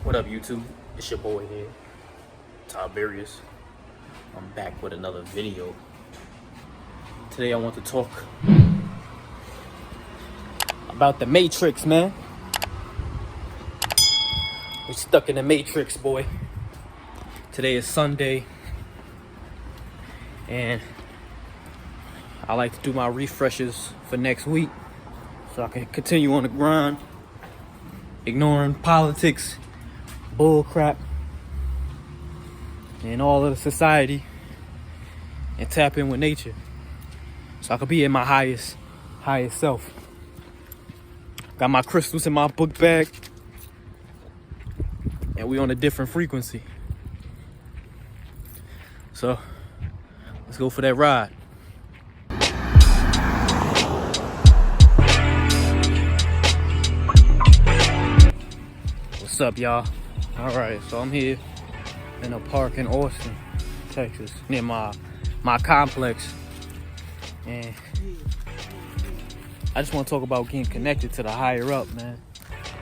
What up, YouTube? It's your boy here, Tiberius. I'm back with another video. Today I want to talk about the Matrix, man. We're stuck in the Matrix, boy. Today is Sunday, and I like to do my refreshes for next week so I can continue on the grind, ignoring politics, bull crap, and all of the society, and tap in with nature so I can be in my highest self. Got my crystals in my book bag, and we on a different frequency. So let's go for that ride. What's up, y'all? All right, so I'm here in a park in Austin, Texas, near my complex, and I just want to talk about getting connected to the higher up, man.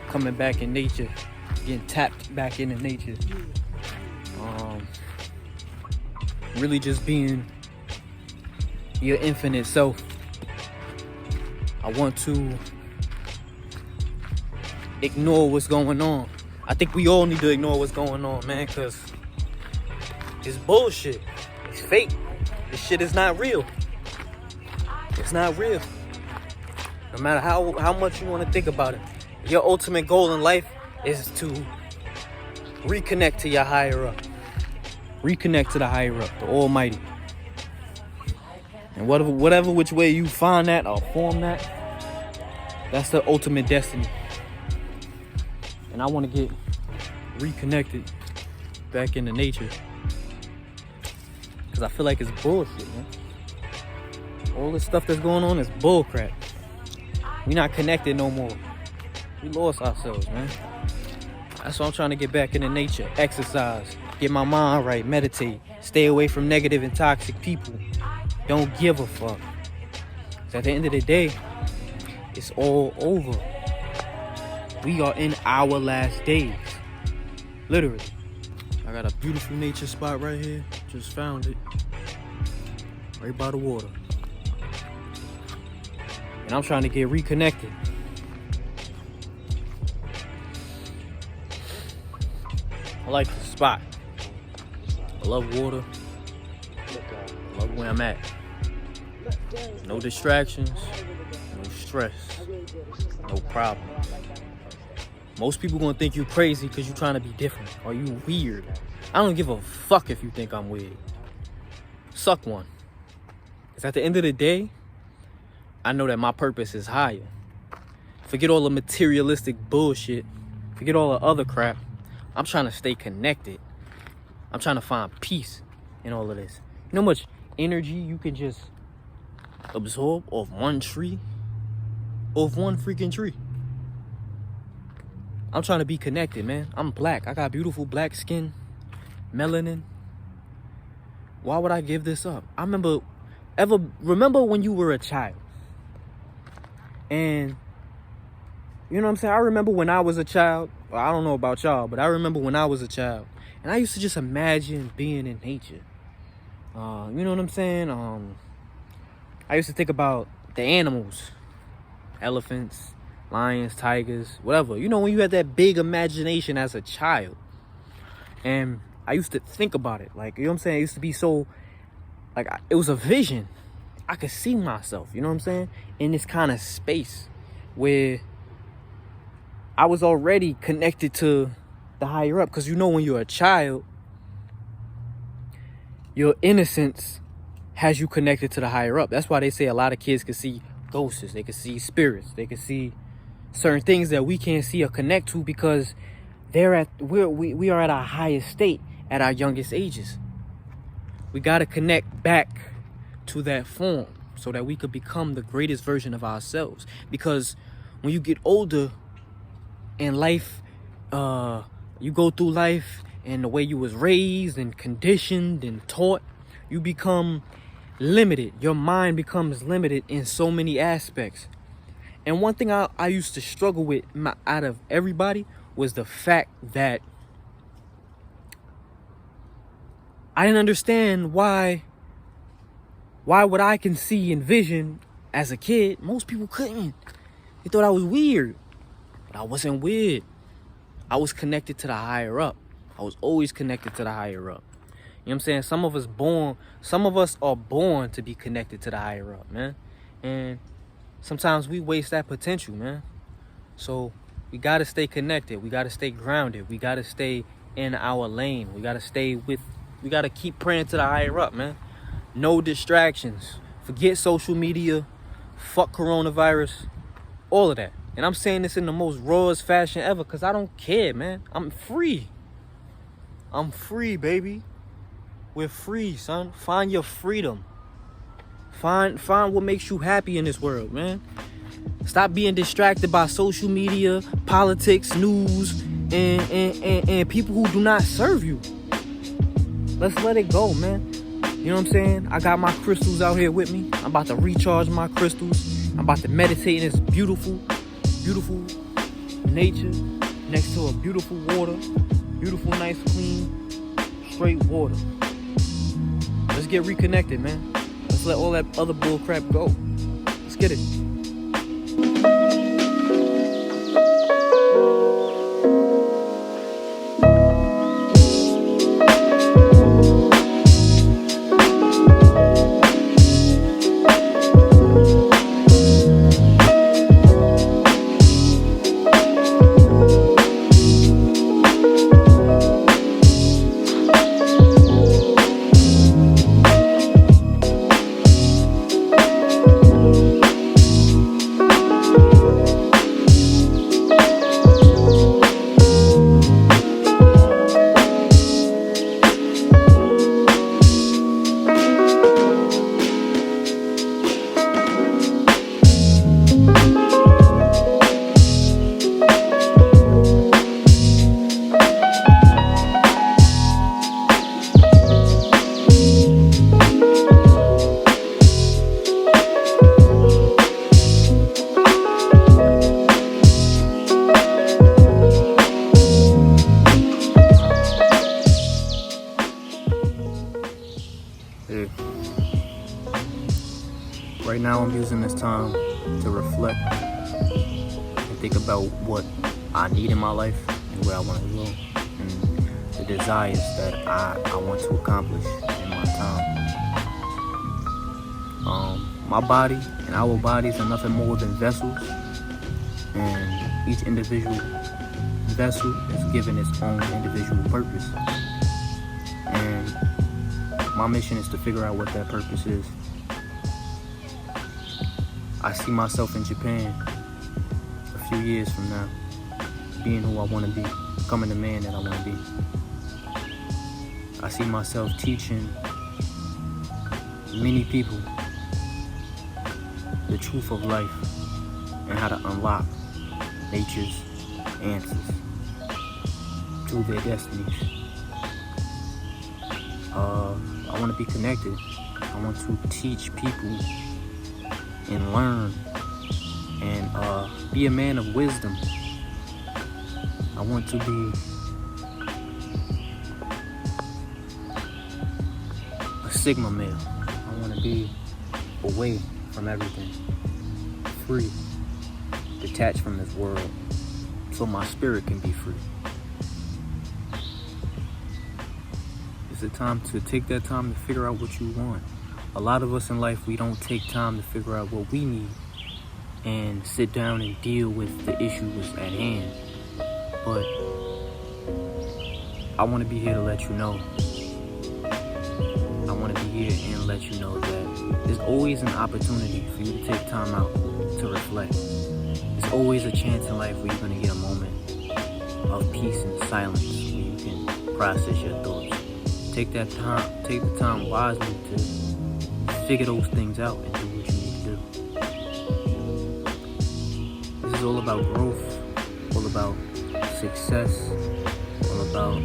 Coming back in nature, getting tapped back into nature. Really just being your infinite self. I want to ignore what's going on. I think we all need to ignore what's going on, man, because it's bullshit. It's fake. This shit is not real. It's not real. No matter how much you want to think about it, your ultimate goal in life is to reconnect to your higher up. Reconnect to the higher up, the Almighty. And whatever which way you find that or form that, that's the ultimate destiny. And I want to get reconnected back into nature, because I feel like it's bullshit, man. All this stuff that's going on is bullcrap. We're not connected no more. We lost ourselves, man. That's why I'm trying to get back into nature, exercise, get my mind right, meditate, stay away from negative and toxic people. Don't give a fuck. 'Cause at the end of the day, it's all over. We are in our last days. Literally. I got a beautiful nature spot right here. Just found it. Right by the water. And I'm trying to get reconnected. I like the spot. I love water. I love where I'm at. No distractions. No stress. No problem. Most people gonna think you crazy because you're trying to be different or you weird. I don't give a fuck if you think I'm weird. Suck one. Because at the end of the day, I know that my purpose is higher. Forget all the materialistic bullshit. Forget all the other crap. I'm trying to stay connected. I'm trying to find peace in all of this. You know how much energy you can just absorb off one tree? Off one freaking tree. I'm trying to be connected, man. I'm black. I got beautiful black skin, melanin. Why would I give this up? I remember when you were a child? And you know what I'm saying? I remember when I was a child. Well, I don't know about y'all, but I remember when I was a child. And I used to just imagine being in nature. You know what I'm saying? I used to think about the animals. Elephants, lions, tigers, whatever. You know, when you had that big imagination as a child. And I used to think about it. Like, you know what I'm saying? It used to be so, like, it was a vision. I could see myself, you know what I'm saying? In this kind of space where I was already connected to the higher up. Because you know, when you're a child, your innocence has you connected to the higher up. That's why they say a lot of kids can see ghosts. They can see spirits. They can see certain things that we can't see or connect to because we are at our highest state at our youngest ages. We got to connect back to that form so that we could become the greatest version of ourselves. Because when you get older in life, you go through life and the way you was raised and conditioned and taught, you become limited. Your mind becomes limited in so many aspects. And one thing I used to struggle with out of everybody was the fact that I didn't understand why what I can see and vision as a kid, most people couldn't. They thought I was weird. But I wasn't weird. I was connected to the higher up. I was always connected to the higher up. You know what I'm saying? Some of us are born to be connected to the higher up, man. And sometimes we waste that potential, man. So we gotta stay connected. We gotta stay grounded. We gotta stay in our lane. We gotta keep praying to the higher up, man. No distractions. Forget social media. Fuck coronavirus. All of that. And I'm saying this in the most rawest fashion ever because I don't care, man. I'm free. I'm free, baby. We're free, son. Find your freedom. Find what makes you happy in this world, man. Stop being distracted by social media, politics, news, and people who do not serve you. Let's let it go, man. You know what I'm saying? I got my crystals out here with me. I'm about to recharge my crystals. I'm about to meditate in this beautiful, beautiful nature next to a beautiful water. Beautiful, nice, clean, straight water. Let's get reconnected, man. Let's let all that other bull crap go. Let's get it. Right now I'm using this time to reflect and think about what I need in my life and where I want to go and the desires that I want to accomplish in my time. My body and our bodies are nothing more than vessels, and each individual vessel is given its own individual purpose. And my mission is to figure out what that purpose is. I see myself in Japan a few years from now, being who I want to be, becoming the man that I want to be. I see myself teaching many people the truth of life and how to unlock nature's answers to their destinies. I want to be connected. I want to teach people and learn and be a man of wisdom. I want to be a Sigma male. I want to be away from everything, free, detached from this world, so my spirit can be free. It's the time to take that time to figure out what you want. A lot of us in life, we don't take time to figure out what we need and sit down and deal with the issues at hand. But I want to be here to let you know. I want to be here and let you know that there's always an opportunity for you to take time out to reflect. There's always a chance in life where you're going to get a moment of peace and silence where you can process your thoughts. Take the time wisely to figure those things out and do what you need to do. This is all about growth, all about success, all about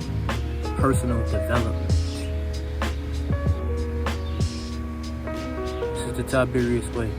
personal development. This is the Tiberius way.